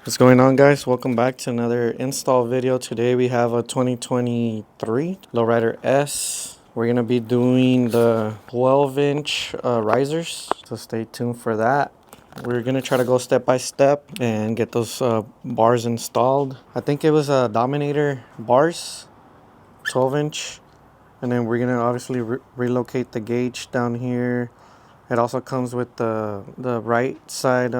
What's going on, guys? Welcome back to another install video. Today we have a 2023 Lowrider S. We're going to be doing the 12-inch risers, so stay tuned for that. We're going to try to go step by step and get those bars installed. I think it was a Dominator bars, 12-inch. And then we're going to obviously relocate the gauge down here. It also comes with the right side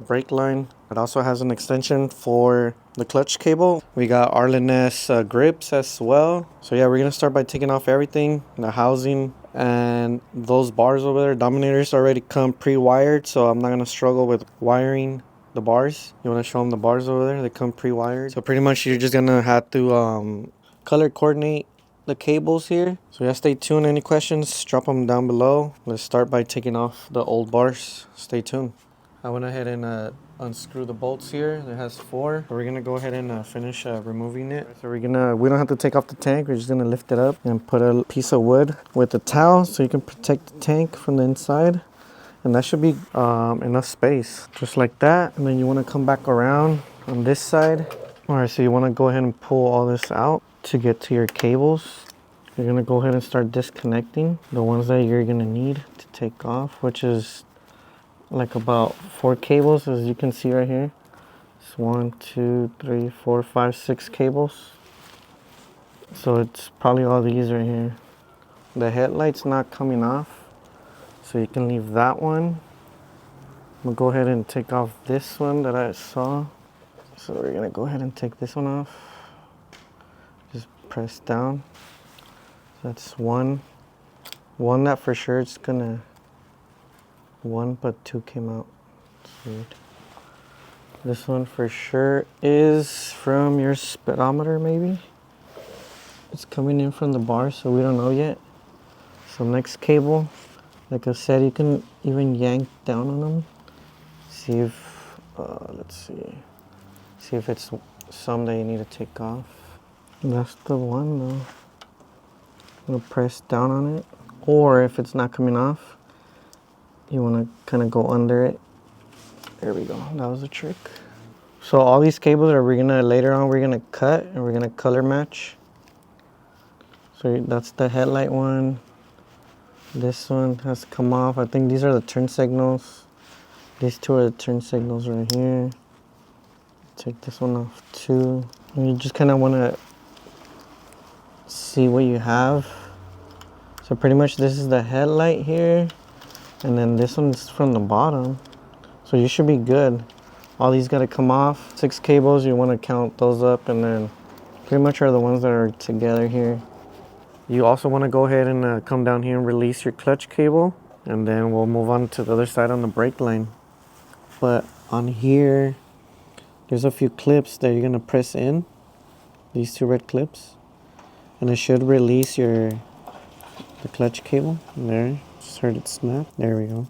brake line. It also has an extension for the clutch cable. We got Arlen-S grips as well. So yeah, we're gonna start by taking off everything, the housing, and those bars over there. Dominators already come pre-wired, so I'm not gonna struggle with wiring the bars. You wanna show them the bars over there? They come pre-wired. So pretty much you're just gonna have to color coordinate the cables here. So yeah, stay tuned. Any questions, drop them down below. Let's start by taking off the old bars. Stay tuned. I went ahead and unscrew the bolts here. It has 4. So we're gonna go ahead and finish removing it. So we don't have to take off the tank. We're just gonna lift it up and put a piece of wood with a towel so you can protect the tank from the inside. And that should be enough space, just like that. And then you wanna come back around on this side. All right, so you wanna go ahead and pull all this out to get to your cables. You're gonna go ahead and start disconnecting the ones that you're gonna need to take off, which is like about 4 cables, as you can see right here. It's 1, 2, 3, 4, 5, 6 cables. So it's probably all these right here. The headlight's not coming off, so you can leave that one. I'm gonna go ahead and take off this one that I saw. So we're gonna go ahead and take this one off. Just press down. So that's one that for sure it's gonna, but 2 came out. Sweet. This one for sure is from your speedometer, maybe. It's coming in from the bar, so we don't know yet. So next cable, like I said, you can even yank down on them. See if, let's see if it's some that you need to take off. That's the one though. I'm gonna press down on it. Or if it's not coming off, you wanna kinda go under it. There we go, that was a trick. So all these cables are later on we're gonna cut and we're gonna color match. So that's the headlight one. This one has to come off. I think these are the turn signals. These 2 are the turn signals right here. Take this one off too. And you just kinda wanna see what you have. So pretty much this is the headlight here. And then this one's from the bottom. So you should be good. All these gotta come off. 6 cables, you wanna count those up, and then pretty much are the ones that are together here. You also wanna go ahead and come down here and release your clutch cable, and then we'll move on to the other side on the brake line. But on here, there's a few clips that you're gonna press in, these 2 red clips, and it should release the clutch cable. There, just heard it snap. There we go.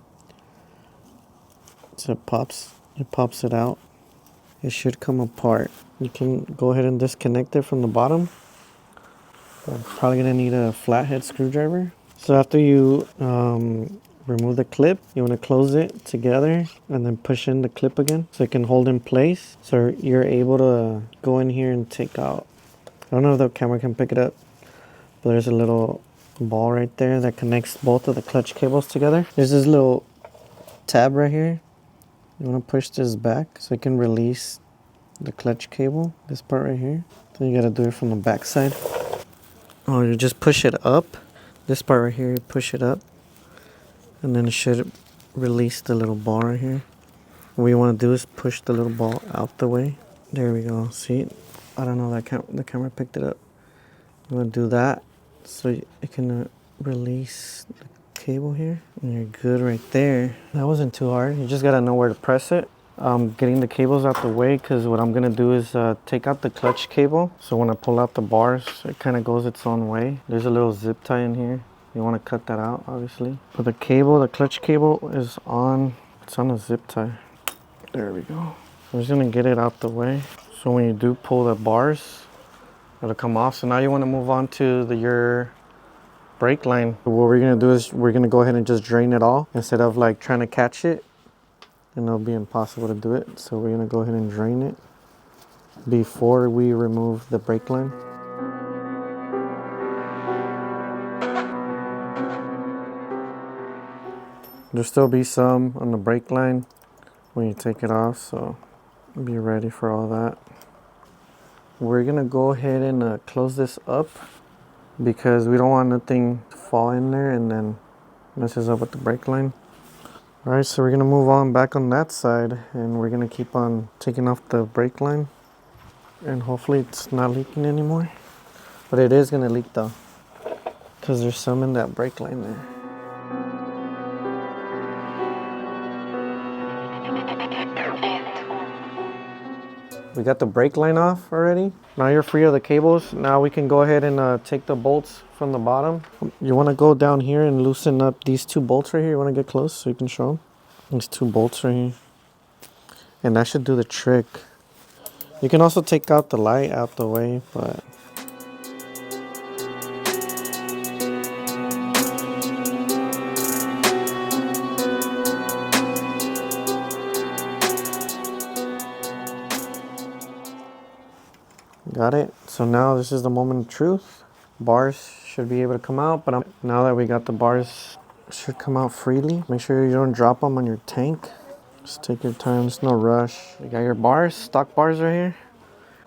So it pops it out. It should come apart. You can go ahead and disconnect it from the bottom. I'm probably gonna need a flathead screwdriver. So after you remove the clip, you wanna close it together and then push in the clip again so it can hold in place. So you're able to go in here and take out, I don't know if the camera can pick it up, but there's a little ball right there that connects both of the clutch cables together. There's this little tab right here. You want to push this back so you can release the clutch cable, this part right here. Then you got to do it from the back side. Oh, you just push it up. This part right here, you push it up. And then it should release the little ball right here. What you want to do is push the little ball out the way. There we go. See? I don't know, the camera picked it up. You want to do that so it can release the cable here, and you're good right there. That wasn't too hard. You just gotta know where to press it. Getting the cables out the way, because what I'm gonna do is take out the clutch cable, so when I pull out the bars it kind of goes its own way. There's a little zip tie in here. You want to cut that out, obviously. But the clutch cable is on a zip tie. There we go. I'm just gonna get it out the way, so when you do pull the bars, it'll come off. So now you want to move on to your brake line. What we're gonna do is we're gonna go ahead and just drain it all instead of like trying to catch it and it'll be impossible to do it. So we're gonna go ahead and drain it before we remove the brake line. There'll still be some on the brake line when you take it off, so be ready for all that. We're gonna go ahead and close this up because we don't want nothing to fall in there and then messes up with the brake line. All right, so we're gonna move on back on that side, and we're gonna keep on taking off the brake line, and hopefully it's not leaking anymore. But it is gonna leak though, because there's some in that brake line there. We got the brake line off already. Now you're free of the cables. Now we can go ahead and take the bolts from the bottom. You want to go down here and loosen up these two bolts right here. You want to get close so you can show them? These two bolts right here. And that should do the trick. You can also take out the light out the way, but... Got it. So now this is the moment of truth. Bars should be able to come out, but now that we got the bars, should come out freely. Make sure you don't drop them on your tank. Just take your time, there's no rush. You got your bars, stock bars right here.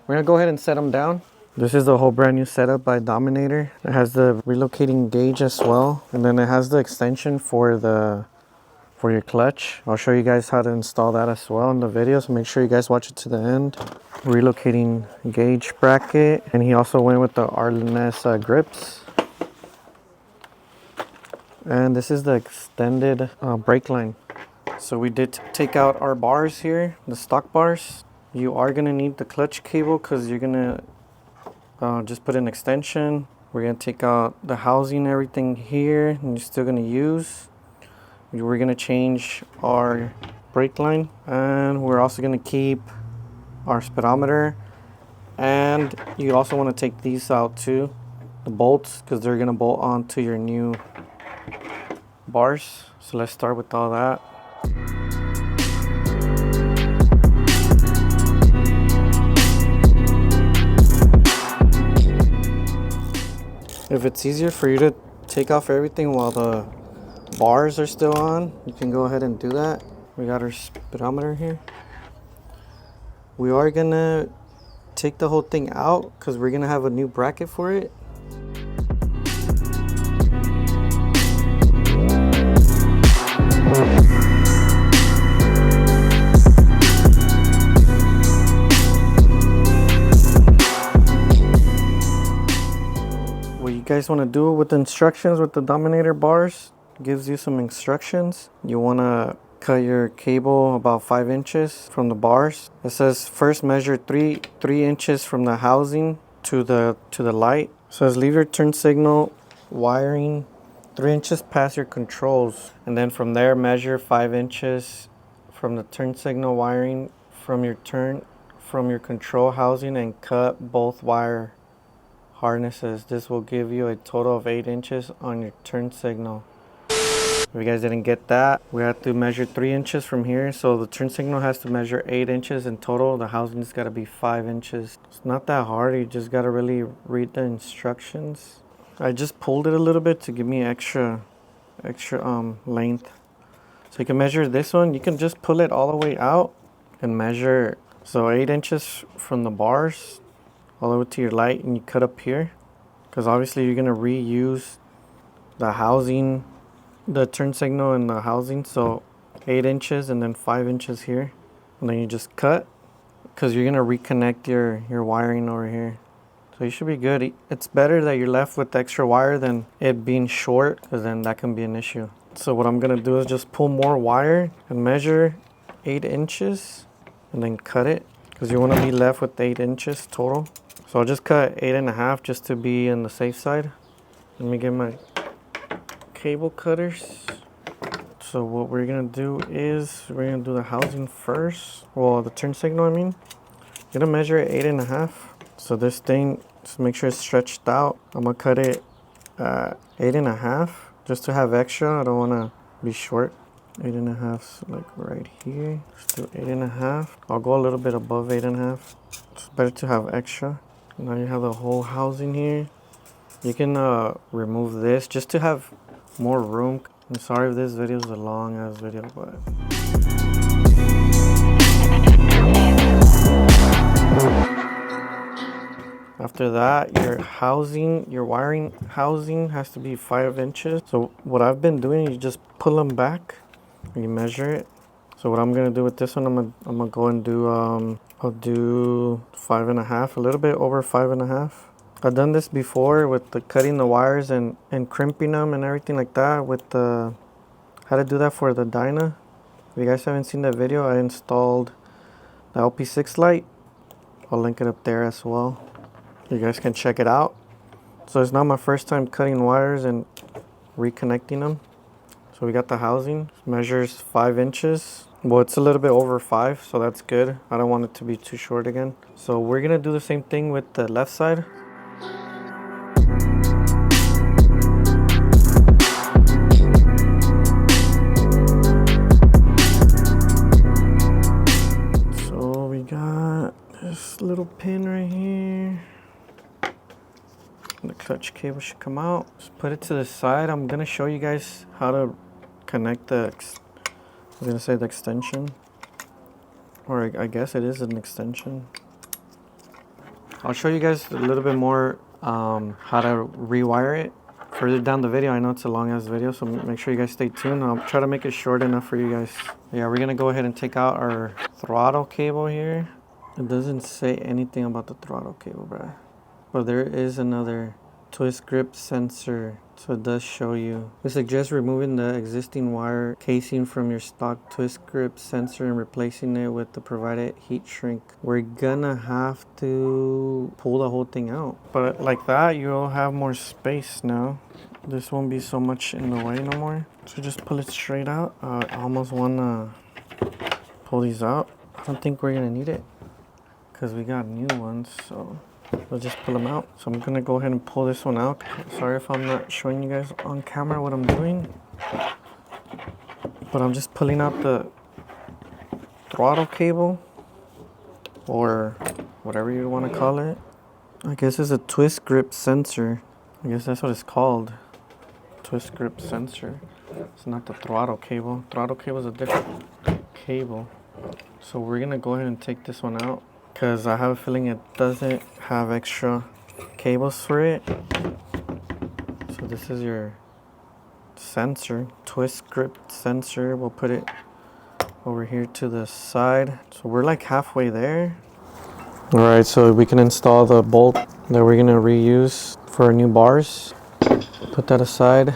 We're gonna go ahead and set them down. This is the whole brand new setup by Dominator. It has the relocating gauge as well, and then it has the extension for your clutch. I'll show you guys how to install that as well in the video, so make sure you guys watch it to the end. Relocating gauge bracket, and he also went with the Arleness grips. And this is the extended brake line. So we did take out our bars here, the stock bars. You are gonna need the clutch cable because you're gonna just put an extension. We're gonna take out the housing, everything here, and you're still gonna use. We're gonna change our brake line, and we're also gonna keep our speedometer. And you also want to take these out too, the bolts, because they're gonna bolt onto your new bars. So let's start with all that. If it's easier for you to take off everything while the bars are still on, you can go ahead and do that. We got our speedometer here. We are gonna take the whole thing out because we're gonna have a new bracket for it. What you guys want to do with the instructions with the Dominator bars, gives you some instructions. You want to cut your cable about 5 inches from the bars. It says first measure 3 inches from the housing to the light. It says leave your turn signal wiring 3 inches past your controls, and then from there measure 5 inches from the turn signal wiring from your control housing and cut both wire harnesses. This will give you a total of 8 inches on your turn signal. If you guys didn't get that, we have to measure 3 inches from here. So the turn signal has to measure 8 inches in total. The housing's got to be 5 inches. It's not that hard. You just got to really read the instructions. I just pulled it a little bit to give me extra length. So you can measure this one. You can just pull it all the way out and measure. So 8 inches from the bars all the way to your light, and you cut up here. Because obviously you're going to reuse the housing, the turn signal and the housing. So 8 inches and then 5 inches here, and then you just cut because you're gonna reconnect your wiring over here. So you should be good. It's better that you're left with extra wire than it being short, because then that can be an issue. So what I'm gonna do is just pull more wire and measure 8 inches and then cut it, because you want to be left with 8 inches total. So I'll just cut 8.5 just to be on the safe side. Let me get my cable cutters. So what we're gonna do is we're gonna do the housing first. Well, the turn signal, I mean. You're gonna measure it 8.5. So this thing, just make sure it's stretched out. I'm gonna cut it 8.5 just to have extra. I don't wanna be short. 8.5, so like right here. Let's do 8.5. I'll go a little bit above 8.5. It's better to have extra. Now you have the whole housing here. You can remove this just to have more room. I'm sorry if this video is a long ass video, but after that, your wiring housing has to be 5 inches. So what I've been doing, you just pull them back, you measure it. So what I'm gonna do with this one, I'm gonna go and do I'll do 5.5, a little bit over 5.5. I've done this before with the cutting the wires and crimping them and everything like that with the how to do that for the Dyna. If you guys haven't seen that video, I installed the LP6 light. I'll link it up there as well. You guys can check it out. So it's not my first time cutting wires and reconnecting them. So we got the housing, measures 5 inches. Well, it's a little bit over 5, so that's good. I don't want it to be too short again. So we're gonna do the same thing with the left side. So we got this little pin right here. The clutch cable should come out. Just put it to the side. I'm gonna show you guys how to connect the extension, or I guess it is an extension. I'll show you guys a little bit more how to rewire it further down the video. I know it's a long ass video, so make sure you guys stay tuned. I'll try to make it short enough for you guys. Yeah, we're gonna go ahead and take out our throttle cable here. It doesn't say anything about the throttle cable, bruh. But there is another twist grip sensor, so it does show you. We suggest removing the existing wire casing from your stock twist grip sensor and replacing it with the provided heat shrink. We're gonna have to pull the whole thing out. But like that, you'll have more space now. This won't be so much in the way no more. So just pull it straight out. I almost wanna pull these out. I don't think we're gonna need it because we got new ones, so we'll just pull them out. So I'm gonna go ahead and pull this one out. Sorry if I'm not showing you guys on camera what I'm doing, but I'm just pulling out the throttle cable, or whatever you want to call it. I guess it's a twist grip sensor. I guess that's what it's called. Twist grip sensor. It's not the throttle cable. Throttle cable is a different cable. So we're gonna go ahead and take this one out, because I have a feeling it doesn't have extra cables for it. So this is your sensor, twist grip sensor. We'll put it over here to the side. So we're like halfway there. All right, so we can install the bolt that we're gonna reuse for our new bars. Put that aside.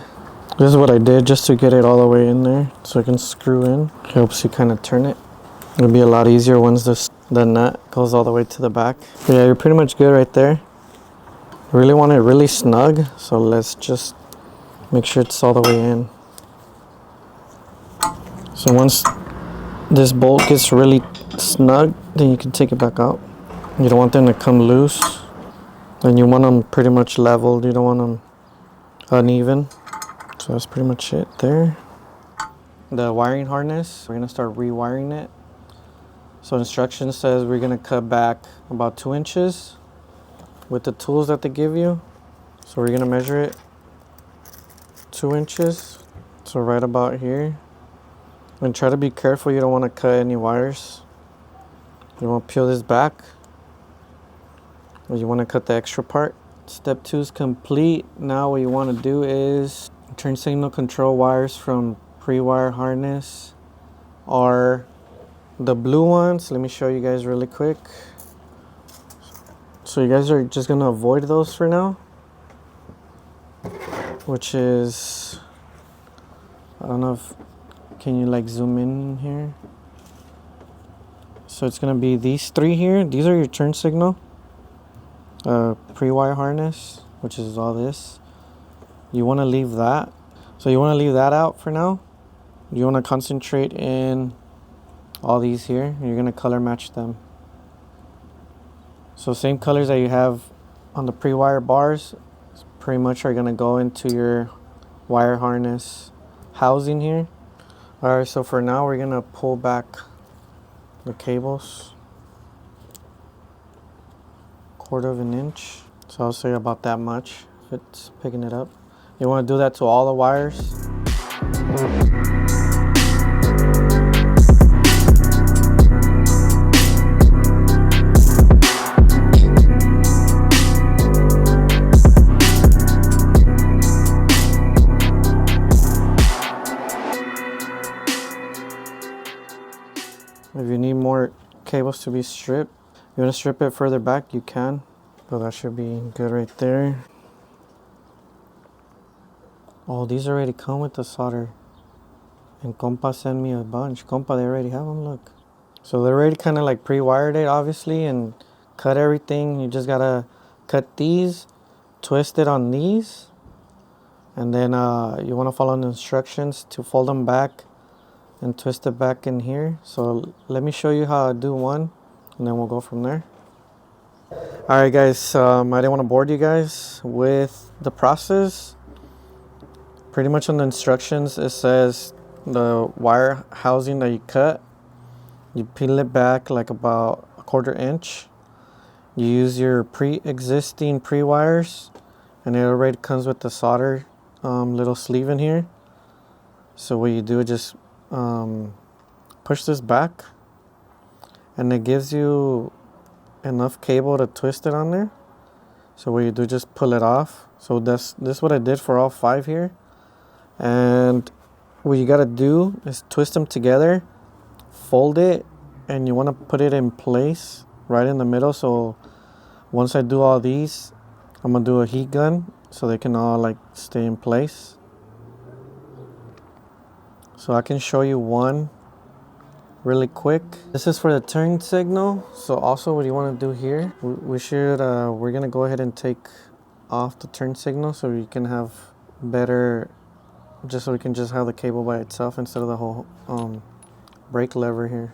This is what I did just to get it all the way in there so I can screw in. Helps you kind of turn it. It'll be a lot easier once the nut goes all the way to the back. But yeah, you're pretty much good right there. I really want it really snug, so let's just make sure it's all the way in. So once this bolt gets really snug, then you can take it back out. You don't want them to come loose, and you want them pretty much leveled. You don't want them uneven. So that's pretty much it there. The wiring harness, we're gonna start rewiring it. So instruction says we're gonna cut back about 2 inches with the tools that they give you. So we're gonna measure it 2 inches. So right about here. And try to be careful, you don't wanna cut any wires. You wanna peel this back. Or you wanna cut the extra part. Step 2 is complete. Now what you wanna do is turn signal control wires from pre-wire harness are the blue ones. Let me show you guys really quick. So you guys are just gonna avoid those for now, which is, I don't know if, can you like zoom in here? So it's gonna be these 3 here. These are your turn signal. Pre-wire harness, which is all this. You wanna leave that. So you wanna leave that out for now. You wanna concentrate in all these here, and you're gonna color match them. So same colors that you have on the pre-wire bars pretty much are gonna go into your wire harness housing here. Alright, so for now we're gonna pull back the cables 1/4 inch. So I'll say about that much if it's picking it up. You want to do that to all the wires. If you need more cables to be stripped, you want to strip it further back, you can. So that should be good right there. Oh, these already come with the solder. And compa sent me a bunch. Compa, they already have them, look. So they already kind of like pre-wired it, obviously, and cut everything. You just gotta cut these, twist it on these, and then you want to follow the instructions to fold them back and twist it back in here. So let me show you how I do one, and then we'll go from there. Alright guys, I didn't want to bore you guys with the process. Pretty much on the instructions it says the wire housing that you cut, you peel it back like about 1/4 inch. You use your pre-existing pre-wires, and it already comes with the solder little sleeve in here. So what you do is just push this back, and it gives you enough cable to twist it on there. So what you do, just pull it off. So this is what I did for all 5 here. And what you gotta do is twist them together, fold it, and you want to put it in place right in the middle. So once I do all these, I'm gonna do a heat gun so they can all like stay in place. So I can show you one really quick. This is for the turn signal. So also what you want to do here, we're gonna go ahead and take off the turn signal so we can have better, just so we can just have the cable by itself instead of the whole brake lever here.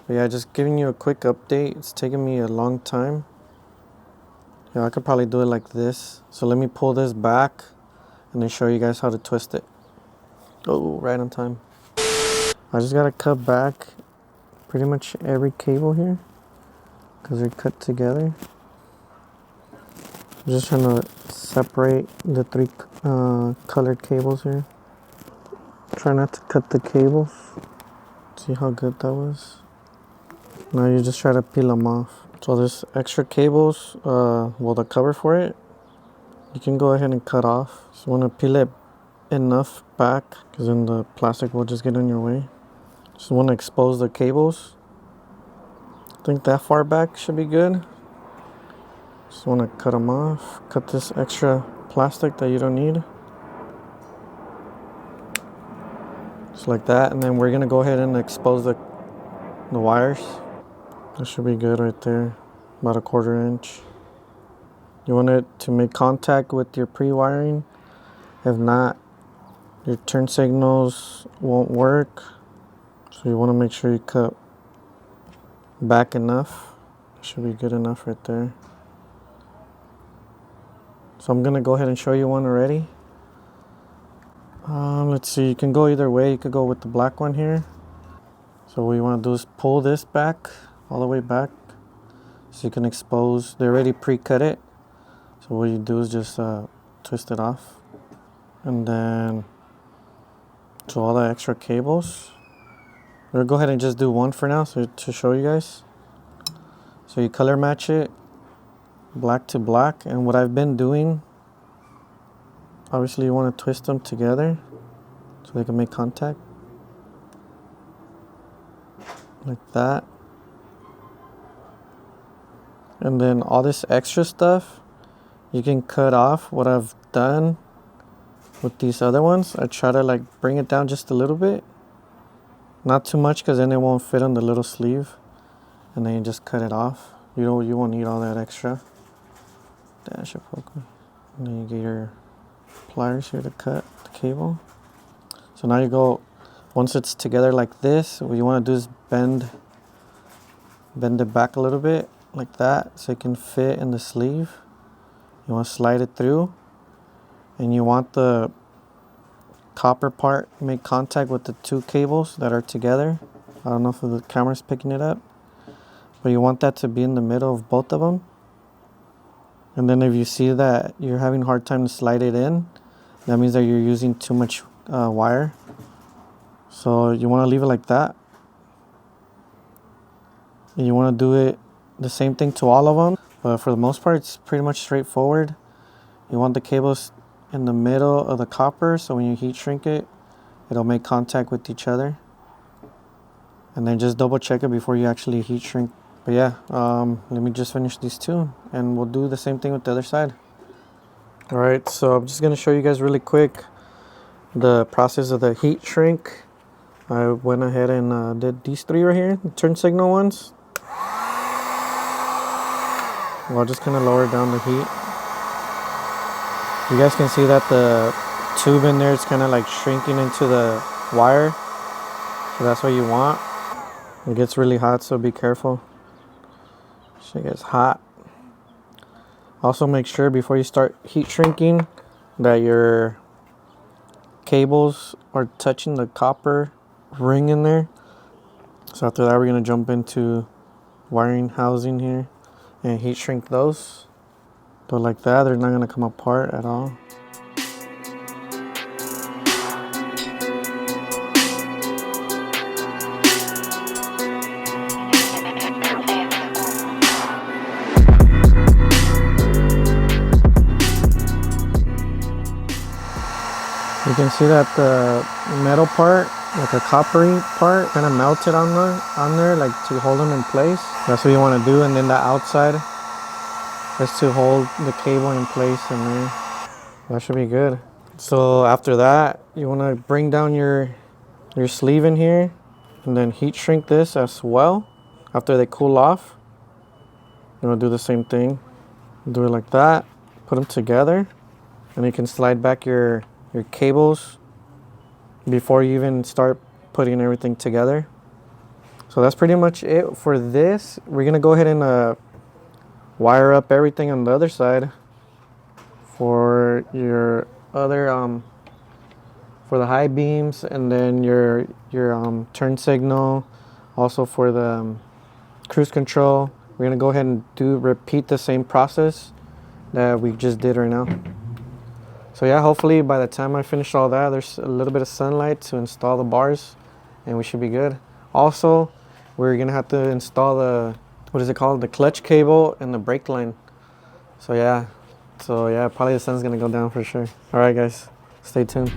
But yeah, just giving you a quick update. It's taken me a long time. Yeah, I could probably do it like this. So let me pull this back and then show you guys how to twist it. Oh, right on time. I just gotta cut back pretty much every cable here because they're cut together. I'm just trying to separate the 3 colored cables here. Try not to cut the cables. See how good that was? Now you just try to peel them off. So this extra cables, well, the cover for it, you can go ahead and cut off. So you want to peel it enough back because then the plastic will just get in your way. Just want to expose the cables. I think that far back should be good. Just want to cut them off. Cut this extra plastic that you don't need. Just like that. And then we're going to go ahead and expose the wires. That should be good right there. About 1/4 inch. You want it to make contact with your pre-wiring. If not, your turn signals won't work. So you want to make sure you cut back enough. It should be good enough right there. So I'm going to go ahead and show you one already. Let's see, you can go either way. You could go with the black one here. So what you want to do is pull this back, all the way back, so you can expose. They already pre-cut it. So what you do is just twist it off. And then, so all the extra cables. We'll go ahead and just do one for now so to show you guys. So you color match it, black to black. And what I've been doing, obviously you want to twist them together so they can make contact. Like that. And then all this extra stuff, you can cut off. What I've done with these other ones, I try to like bring it down just a little bit. Not too much because then it won't fit on the little sleeve. And then you just cut it off. You won't need all that extra. That should poke me. And then you get your pliers here to cut the cable. So now you go, once it's together like this, what you want to do is bend it back a little bit like that so it can fit in the sleeve. You want to slide it through, and you want the copper part make contact with the two cables that are together. I don't know if the camera's picking it up, but you want that to be in the middle of both of them. And then if you see that you're having a hard time to slide it in, that means that you're using too much wire. So you want to leave it like that. And you want to do it the same thing to all of them. But for the most part, it's pretty much straightforward. You want the cables in the middle of the copper, so when you heat shrink it, it'll make contact with each other. And then just double check it before you actually heat shrink. But yeah, let me just finish these two and we'll do the same thing with the other side. All right, so I'm just gonna show you guys really quick the process of the heat shrink. I went ahead and did these three right here, the turn signal ones. I'll just kind of lower down the heat. You guys can see that the tube in there is kind of like shrinking into the wire. So that's what you want. It gets really hot, so be careful. Shit gets hot. Also make sure before you start heat shrinking that your cables are touching the copper ring in there. So after that, we're gonna jump into wiring housing here and heat shrink those. But like that, they're not gonna come apart at all. You can see that the metal part, like the coppery part, kind of melted on there, like to hold them in place. That's what you want to do, and then the outside is to hold the cable in place in there. That should be good. So after that, you want to bring down your sleeve in here, and then heat shrink this as well. After they cool off, you want to do the same thing. Do it like that. Put them together, and you can slide back your cables before you even start putting everything together. So that's pretty much it for this. We're gonna go ahead and wire up everything on the other side for your other for the high beams, and then your turn signal, also for the cruise control. We're gonna go ahead and repeat the same process that we just did right now. So yeah, hopefully by the time I finish all that, there's a little bit of sunlight to install the bars and we should be good. Also, we're gonna have to install the, what is it called? The clutch cable and the brake line. So yeah, probably the sun's gonna go down for sure. All right guys, stay tuned.